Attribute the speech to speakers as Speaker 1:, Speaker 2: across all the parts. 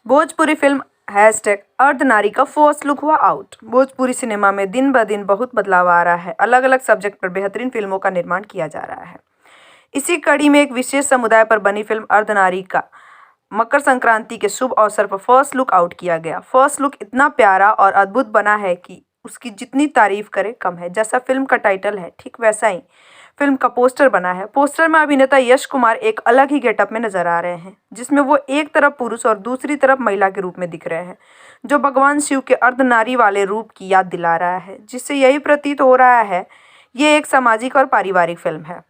Speaker 1: Bhojpuri film #Ardhanari का first look हुआ out. Bhojpuri cinema में दिन ब दिन बहुत बदलाव आ रहा है। अलग अलग सब्जेक्ट पर बेहतरीन फिल्मों का निर्माण किया जा रहा है। इसी कड़ी में एक विशेष समुदाय पर बनी फिल्म अर्धनारी का मकर संक्रांति के शुभ अवसर पर फर्स्ट लुक आउट किया गया। फर्स्ट लुक इतना प्यारा और अद्भुत बना है कि उसकी जितनी तारीफ करे कम है। जैसा फिल्म का टाइटल है ठीक वैसा ही फिल्म का पोस्टर बना है। पोस्टर में अभिनेता यश कुमार एक अलग ही गेटअप में नजर आ रहे हैं, जिसमें वो एक तरफ पुरुष और दूसरी तरफ महिला के रूप में दिख रहे हैं, जो भगवान शिव के अर्धनारी वाले रूप की याद दिला रहा है, जिससे यही प्रतीत हो रहा है ये एक सामाजिक और पारिवारिक फिल्म है।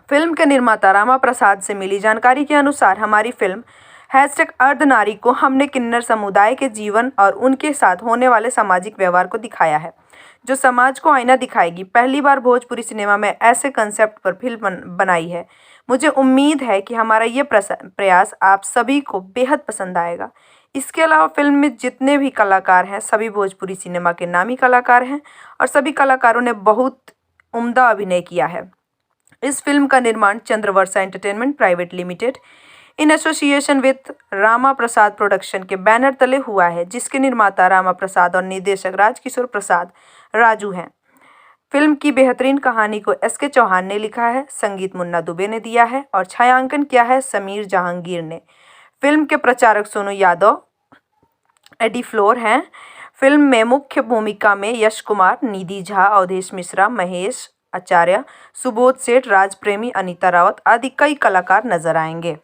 Speaker 1: फिल्म के निर्माता रामा प्रसाद से मिली जानकारी के अनुसार हमारी फिल्म #अर्धनारी को हमने किन्नर समुदाय के जीवन और उनके साथ होने वाले सामाजिक व्यवहार को दिखाया है, जो समाज को आईना दिखाएगी। पहली बार भोजपुरी सिनेमा में ऐसे कंसेप्ट पर फिल्म बनाई है। मुझे उम्मीद है कि हमारा ये प्रयास आप सभी को बेहद पसंद आएगा। इसके अलावा फिल्म में जितने भी कलाकार हैं सभी भोजपुरी सिनेमा के नामी कलाकार हैं और सभी कलाकारों ने बहुत उम्दा अभिनय किया है। इस फिल्म का निर्माण Chandravarsha entertainment private limited in association with Rama Prasad production के बैनर तले हुआ है, जिसके निर्माता रामा प्रसाद और निर्देशक राजकिशोर प्रसाद राजू हैं। फिल्म की बेहतरीन कहानी को SK चौहान ने लिखा है, संगीत मुन्ना दुबे ने दिया है और छायांकन किया है समीर जहांगीर ने। फिल्म के प्रचारक सोनू यादव, एडी फ्लोर हैं। फिल्म में मुख्य भूमिका में यश कुमार, निधि झा, अवधेश मिश्रा, महेश आचार्य, सुबोध सेठ, राज प्रेमी, अनीता रावत आदि कई कलाकार नजर आएंगे।